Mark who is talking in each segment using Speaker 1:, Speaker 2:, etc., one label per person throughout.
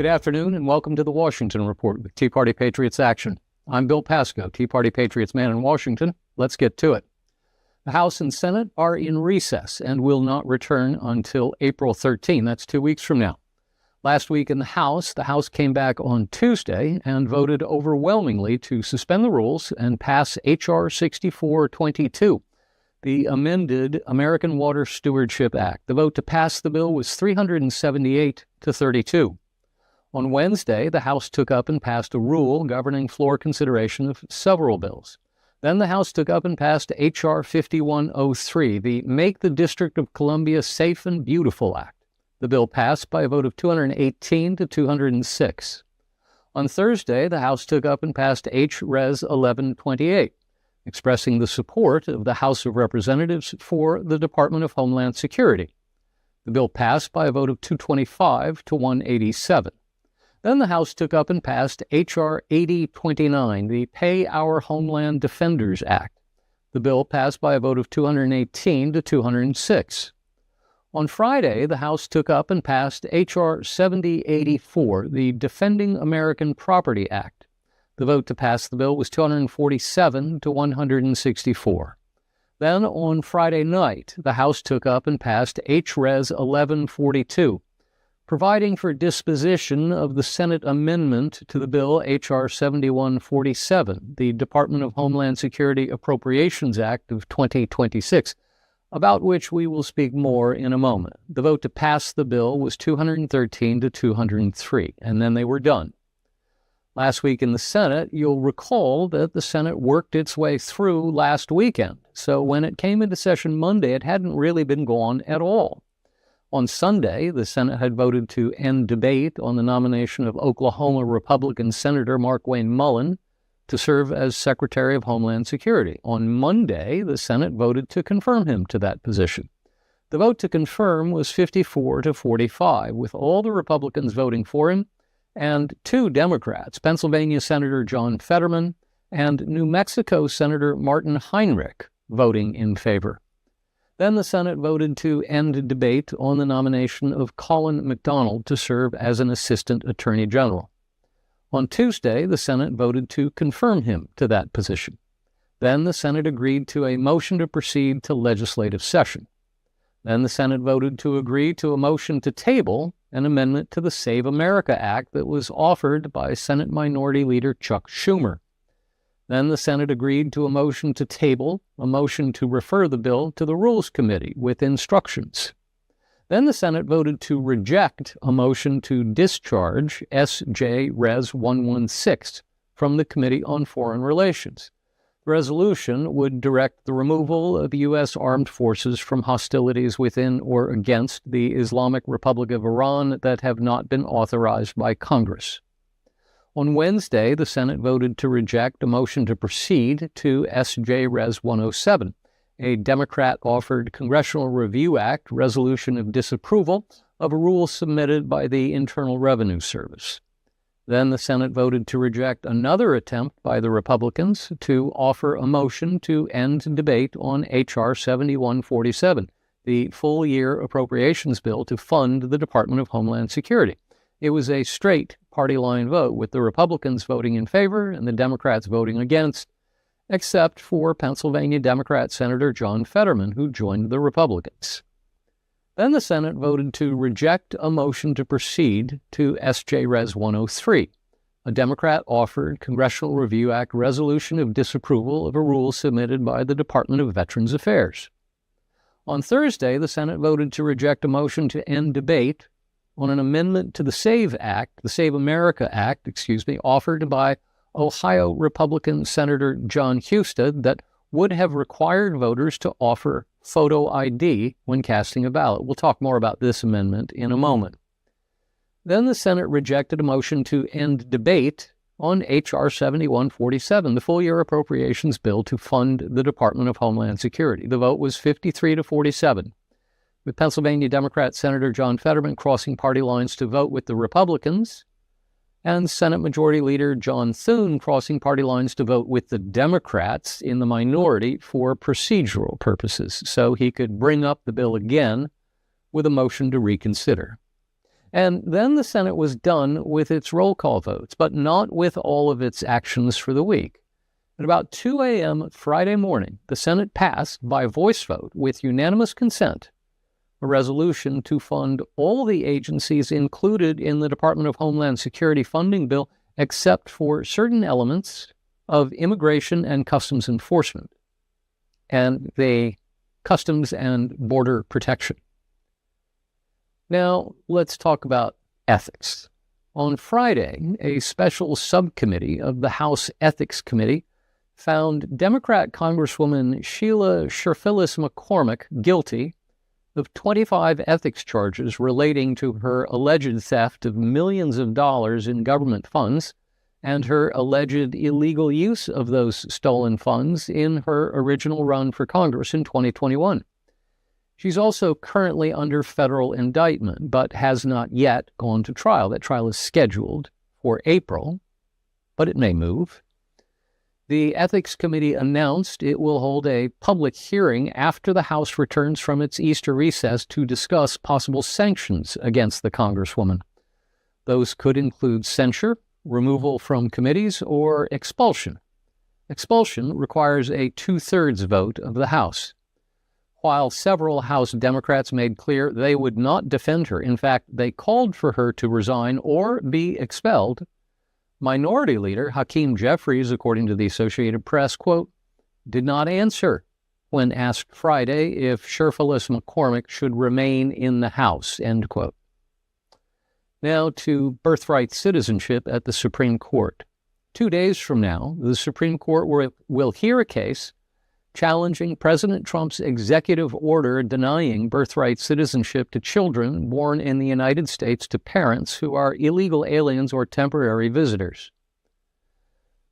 Speaker 1: Good afternoon and welcome to the Washington Report with Tea Party Patriots Action. I'm Bill Pasco, Tea Party Patriots man in Washington. Let's get to it. The House and Senate are in recess and will not return until April 13. That's 2 weeks from now. Last week in the House came back on Tuesday and voted overwhelmingly to suspend the rules and pass H.R. 6422, the amended American Water Stewardship Act. The vote to pass the bill was 378 to 32. On Wednesday, the House took up and passed a rule governing floor consideration of several bills. Then the House took up and passed H.R. 5103, the Make the District of Columbia Safe and Beautiful Act. The bill passed by a vote of 218 to 206. On Thursday, the House took up and passed H.Res. 1128, expressing the support of the House of Representatives for the Department of Homeland Security. The bill passed by a vote of 225 to 187. Then the House took up and passed H.R. 8029, the Pay Our Homeland Defenders Act. The bill passed by a vote of 218 to 206. On Friday, the House took up and passed H.R. 7084, the Defending American Property Act. The vote to pass the bill was 247 to 164. Then on Friday night, the House took up and passed H.Res. 1142, providing for disposition of the Senate amendment to the bill H.R. 7147, the Department of Homeland Security Appropriations Act of 2026, about which we will speak more in a moment. The vote to pass the bill was 213 to 203, and then they were done. Last week in the Senate, you'll recall that the Senate worked its way through last weekend, so when it came into session Monday, it hadn't really been gone at all. On Sunday, the Senate had voted to end debate on the nomination of Oklahoma Republican Senator Markwayne Mullin to serve as Secretary of Homeland Security. On Monday, the Senate voted to confirm him to that position. The vote to confirm was 54 to 45, with all the Republicans voting for him and 2 Democrats, Pennsylvania Senator John Fetterman and New Mexico Senator Martin Heinrich, voting in favor. Then the Senate voted to end debate on the nomination of Colin McDonald to serve as an Assistant Attorney General. On Tuesday, the Senate voted to confirm him to that position. Then the Senate agreed to a motion to proceed to legislative session. Then the Senate voted to agree to a motion to table an amendment to the Save America Act that was offered by Senate Minority Leader Chuck Schumer. Then the Senate agreed to a motion to table a motion to refer the bill to the Rules Committee with instructions. Then the Senate voted to reject a motion to discharge S.J. Res. 116 from the Committee on Foreign Relations. The resolution would direct the removal of U.S. armed forces from hostilities within or against the Islamic Republic of Iran that have not been authorized by Congress. On Wednesday, the Senate voted to reject a motion to proceed to S.J. Res. 107, a Democrat-offered Congressional Review Act resolution of disapproval of a rule submitted by the Internal Revenue Service. Then the Senate voted to reject another attempt by the Republicans to offer a motion to end debate on H.R. 7147, the full-year appropriations bill to fund the Department of Homeland Security. It was a straight party line vote, with the Republicans voting in favor and the Democrats voting against, except for Pennsylvania Democrat Senator John Fetterman, who joined the Republicans. Then the Senate voted to reject a motion to proceed to S.J. Res. 103, a Democrat-offered Congressional Review Act resolution of disapproval of a rule submitted by the Department of Veterans Affairs. On Thursday, the Senate voted to reject a motion to end debate on an amendment to the Save America Act, offered by Ohio Republican Senator John Husted, that would have required voters to offer photo ID when casting a ballot. We'll talk more about this amendment in a moment. Then the Senate rejected a motion to end debate on H.R. 7147, the full-year appropriations bill to fund the Department of Homeland Security. The vote was 53 to 47. With Pennsylvania Democrat Senator John Fetterman crossing party lines to vote with the Republicans, and Senate Majority Leader John Thune crossing party lines to vote with the Democrats in the minority for procedural purposes, so he could bring up the bill again with a motion to reconsider. And then the Senate was done with its roll call votes, but not with all of its actions for the week. At about 2 a.m. Friday morning, the Senate passed by voice vote with unanimous consent a resolution to fund all the agencies included in the Department of Homeland Security funding bill except for certain elements of immigration and customs enforcement and the Customs and Border Protection. Now, let's talk about ethics. On Friday, a special subcommittee of the House Ethics Committee found Democrat Congresswoman Sheila Sherfilis McCormick guilty of 25 ethics charges relating to her alleged theft of millions of dollars in government funds and her alleged illegal use of those stolen funds in her original run for Congress in 2021. She's also currently under federal indictment, but has not yet gone to trial. That trial is scheduled for April, but it may move. The Ethics Committee announced it will hold a public hearing after the House returns from its Easter recess to discuss possible sanctions against the Congresswoman. Those could include censure, removal from committees, or expulsion. Expulsion requires a 2/3 vote of the House. While several House Democrats made clear they would not defend her, in fact, they called for her to resign or be expelled, Minority Leader Hakeem Jeffries, according to the Associated Press, quote, did not answer when asked Friday if Sherfilis McCormick should remain in the House, end quote. Now to birthright citizenship at the Supreme Court. 2 days from now, the Supreme Court will hear a case challenging President Trump's executive order denying birthright citizenship to children born in the United States to parents who are illegal aliens or temporary visitors.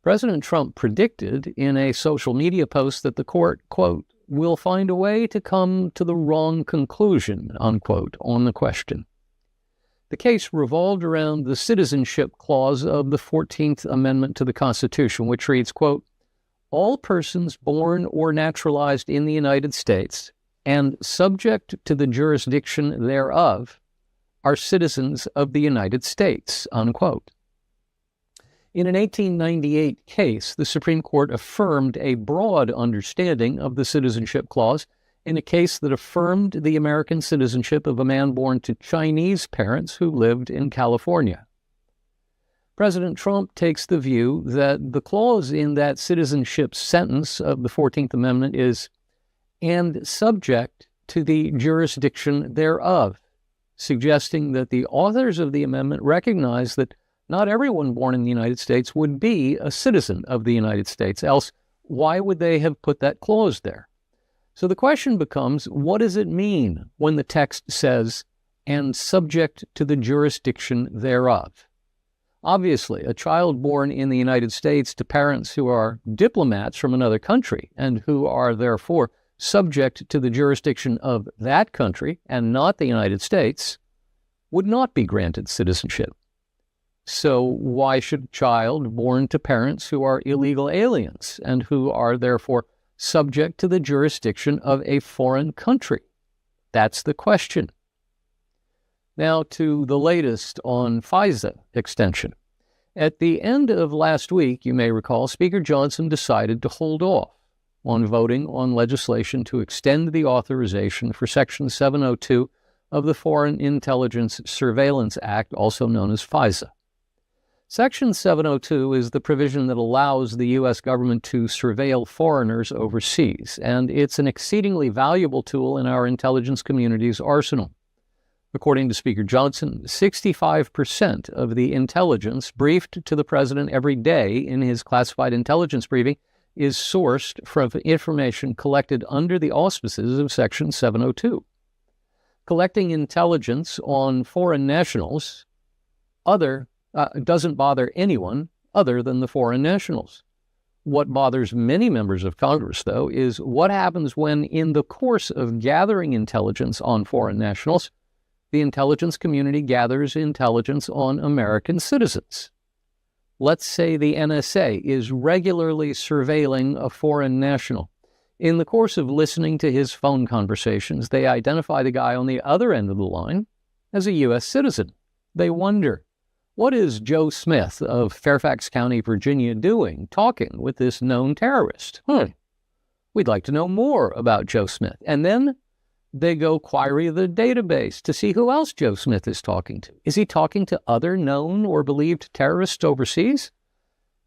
Speaker 1: President Trump predicted in a social media post that the court, quote, will find a way to come to the wrong conclusion, unquote, on the question. The case revolved around the citizenship clause of the 14th Amendment to the Constitution, which reads, quote, all persons born or naturalized in the United States and subject to the jurisdiction thereof are citizens of the United States, unquote. In an 1898 case, the Supreme Court affirmed a broad understanding of the citizenship clause in a case that affirmed the American citizenship of a man born to Chinese parents who lived in California. President Trump takes the view that the clause in that citizenship sentence of the 14th Amendment is, and subject to the jurisdiction thereof, suggesting that the authors of the amendment recognize that not everyone born in the United States would be a citizen of the United States, else why would they have put that clause there? So the question becomes, what does it mean when the text says, and subject to the jurisdiction thereof? Obviously, a child born in the United States to parents who are diplomats from another country and who are therefore subject to the jurisdiction of that country and not the United States would not be granted citizenship. So why should a child born to parents who are illegal aliens and who are therefore subject to the jurisdiction of a foreign country? That's the question. Now to the latest on FISA extension. At the end of last week, you may recall, Speaker Johnson decided to hold off on voting on legislation to extend the authorization for Section 702 of the Foreign Intelligence Surveillance Act, also known as FISA. Section 702 is the provision that allows the U.S. government to surveil foreigners overseas, and it's an exceedingly valuable tool in our intelligence community's arsenal. According to Speaker Johnson, 65% of the intelligence briefed to the president every day in his classified intelligence briefing is sourced from information collected under the auspices of Section 702. Collecting intelligence on foreign nationals doesn't bother anyone other than the foreign nationals. What bothers many members of Congress, though, is what happens when, in the course of gathering intelligence on foreign nationals, the intelligence community gathers intelligence on American citizens. Let's say the NSA is regularly surveilling a foreign national. In the course of listening to his phone conversations, they identify the guy on the other end of the line as a U.S. citizen. They wonder, what is Joe Smith of Fairfax County, Virginia doing talking with this known terrorist? We'd like to know more about Joe Smith. And then they go query the database to see who else Joe Smith is talking to. Is he talking to other known or believed terrorists overseas?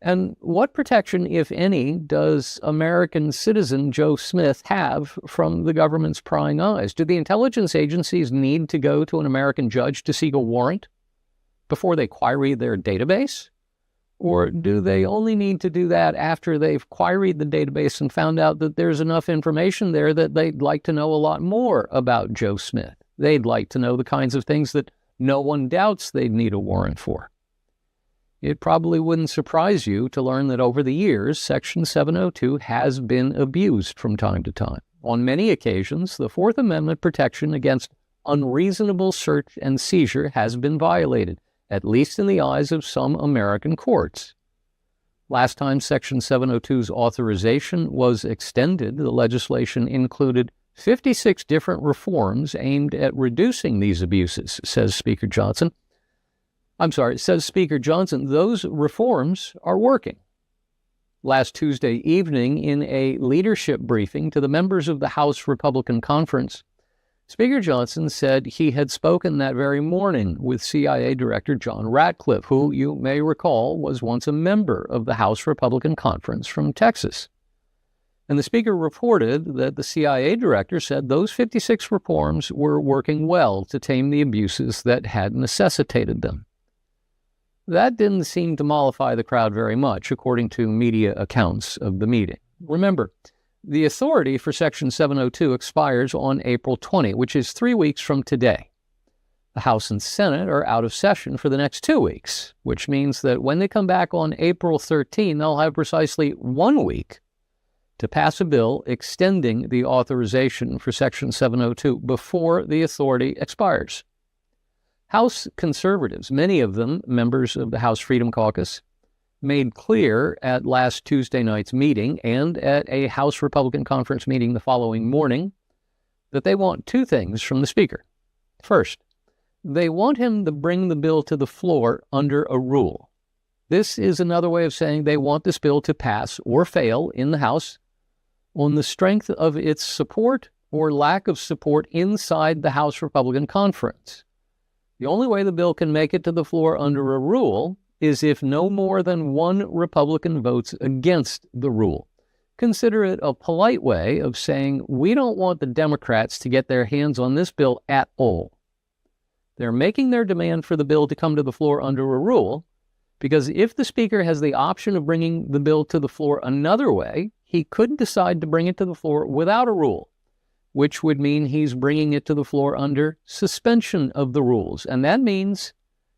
Speaker 1: And what protection, if any, does American citizen Joe Smith have from the government's prying eyes? Do the intelligence agencies need to go to an American judge to seek a warrant before they query their database? Or do they only need to do that after they've queried the database and found out that there's enough information there that they'd like to know a lot more about Joe Smith? They'd like to know the kinds of things that no one doubts they'd need a warrant for. It probably wouldn't surprise you to learn that over the years, Section 702 has been abused from time to time. On many occasions, the Fourth Amendment protection against unreasonable search and seizure has been violated, at least in the eyes of some American courts. Last time Section 702's authorization was extended, the legislation included 56 different reforms aimed at reducing these abuses, says Speaker Johnson. Says Speaker Johnson, those reforms are working. Last Tuesday evening, in a leadership briefing to the members of the House Republican Conference, Speaker Johnson said he had spoken that very morning with CIA Director John Ratcliffe, who, you may recall, was once a member of the House Republican Conference from Texas. And the Speaker reported that the CIA Director said those 56 reforms were working well to tame the abuses that had necessitated them. That didn't seem to mollify the crowd very much, according to media accounts of the meeting. Remember, the authority for Section 702 expires on April 20, which is 3 weeks from today. The House and Senate are out of session for the next 2 weeks, which means that when they come back on April 13, they'll have precisely 1 week to pass a bill extending the authorization for Section 702 before the authority expires. House conservatives, many of them members of the House Freedom Caucus, made clear at last Tuesday night's meeting and at a House Republican Conference meeting the following morning that they want two things from the Speaker. First, they want him to bring the bill to the floor under a rule. This is another way of saying they want this bill to pass or fail in the House on the strength of its support or lack of support inside the House Republican Conference. The only way the bill can make it to the floor under a rule is if no more than one Republican votes against the rule. Consider it a polite way of saying we don't want the Democrats to get their hands on this bill at all. They're making their demand for the bill to come to the floor under a rule because if the Speaker has the option of bringing the bill to the floor another way, he could decide to bring it to the floor without a rule, which would mean he's bringing it to the floor under suspension of the rules. And that means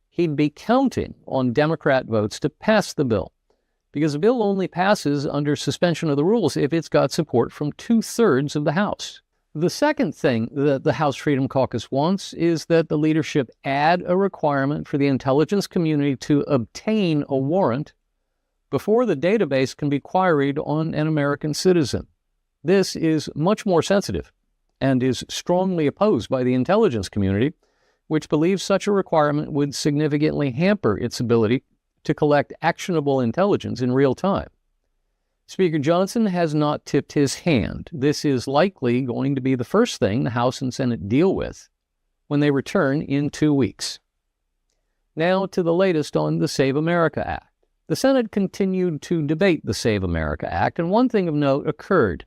Speaker 1: he'd be counting on Democrat votes to pass the bill, because a bill only passes under suspension of the rules if it's got support from 2/3 of the House. The second thing that the House Freedom Caucus wants is that the leadership add a requirement for the intelligence community to obtain a warrant before the database can be queried on an American citizen. This is much more sensitive and is strongly opposed by the intelligence community, which believes such a requirement would significantly hamper its ability to collect actionable intelligence in real time. Speaker Johnson has not tipped his hand. This is likely going to be the first thing the House and Senate deal with when they return in 2 weeks. Now to the latest on the Save America Act. The Senate continued to debate the Save America Act, and one thing of note occurred.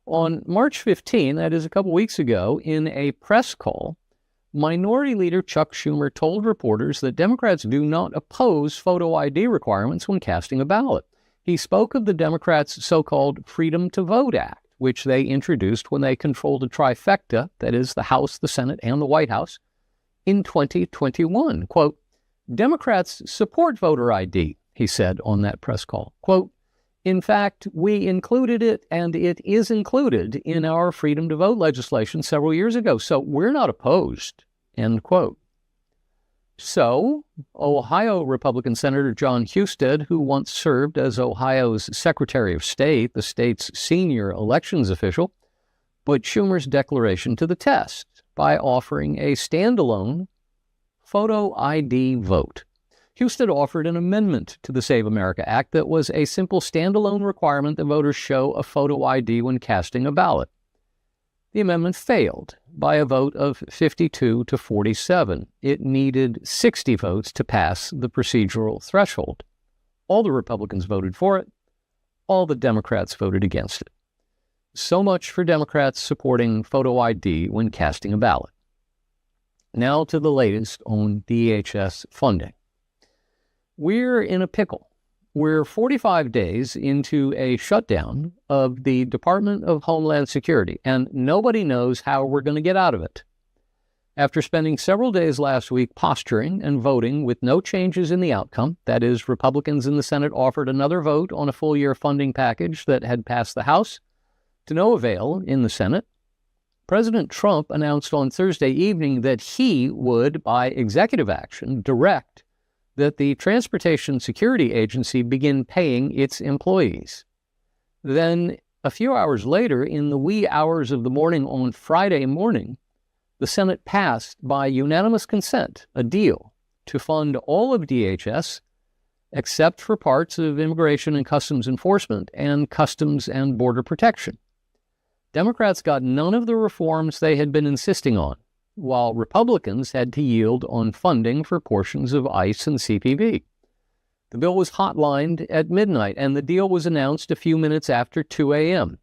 Speaker 1: On March 15, that is a couple weeks ago, in a press call, Minority Leader Chuck Schumer told reporters that Democrats do not oppose photo ID requirements when casting a ballot. He spoke of the Democrats' so-called Freedom to Vote Act, which they introduced when they controlled a trifecta, that is, the House, the Senate, and the White House, in 2021. Quote, Democrats support voter ID, he said on that press call. Quote, in fact, we included it, and it is included in our Freedom to Vote legislation several years ago, so we're not opposed, end quote. So, Ohio Republican Senator John Husted, who once served as Ohio's Secretary of State, the state's senior elections official, put Schumer's declaration to the test by offering a standalone photo ID vote. Houston offered an amendment to the Save America Act that was a simple standalone requirement that voters show a photo ID when casting a ballot. The amendment failed by a vote of 52 to 47. It needed 60 votes to pass the procedural threshold. All the Republicans voted for it. All the Democrats voted against it. So much for Democrats supporting photo ID when casting a ballot. Now to the latest on DHS funding. We're in a pickle. We're 45 days into a shutdown of the Department of Homeland Security, and nobody knows how we're going to get out of it. After spending several days last week posturing and voting with no changes in the outcome, that is, Republicans in the Senate offered another vote on a full-year funding package that had passed the House, to no avail in the Senate, President Trump announced on Thursday evening that he would, by executive action, direct that the Transportation Security Agency begin paying its employees. Then, a few hours later, in the wee hours of the morning on Friday morning, the Senate passed, by unanimous consent, a deal to fund all of DHS except for parts of Immigration and Customs Enforcement and Customs and Border Protection. Democrats got none of the reforms they had been insisting on, while Republicans had to yield on funding for portions of ICE and CPB. The bill was hotlined at midnight, and the deal was announced a few minutes after 2 a.m.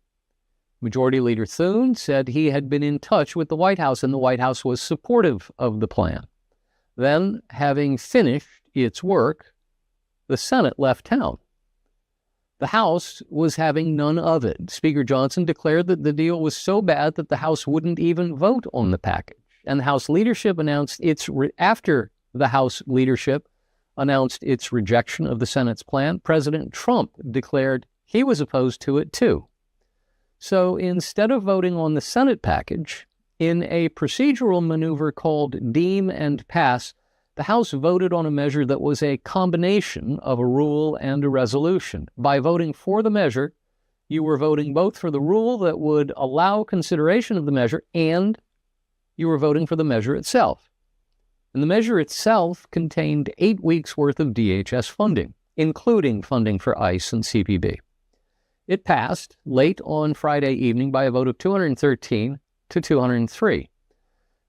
Speaker 1: Majority Leader Thune said he had been in touch with the White House, and the White House was supportive of the plan. Then, having finished its work, the Senate left town. The House was having none of it. Speaker Johnson declared that the deal was so bad that the House wouldn't even vote on the package. And the House leadership announced after the House leadership announced its rejection of the Senate's plan, President Trump declared he was opposed to it too. So instead of voting on the Senate package, in a procedural maneuver called Deem and Pass, the House voted on a measure that was a combination of a rule and a resolution. By voting for the measure, you were voting both for the rule that would allow consideration of the measure and you were voting for the measure itself. And the measure itself contained 8 weeks' worth of DHS funding, including funding for ICE and CPB. It passed late on Friday evening by a vote of 213 to 203.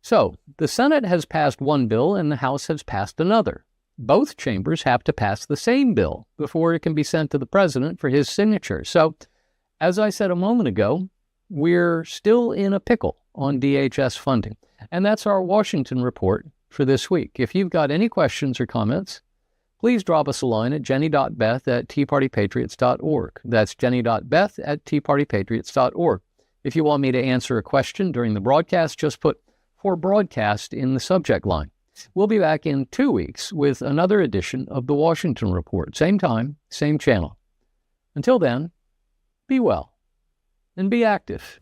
Speaker 1: So, the Senate has passed one bill and the House has passed another. Both chambers have to pass the same bill before it can be sent to the President for his signature. So, as I said a moment ago, we're still in a pickle on DHS funding. And that's our Washington report for this week. If you've got any questions or comments, please drop us a line at jenny.beth@teapartypatriots.org. That's jenny.beth@teapartypatriots.org. If you want me to answer a question during the broadcast, just put "for broadcast" in the subject line. We'll be back in 2 weeks with another edition of the Washington Report. Same time, same channel. Until then, be well and be active.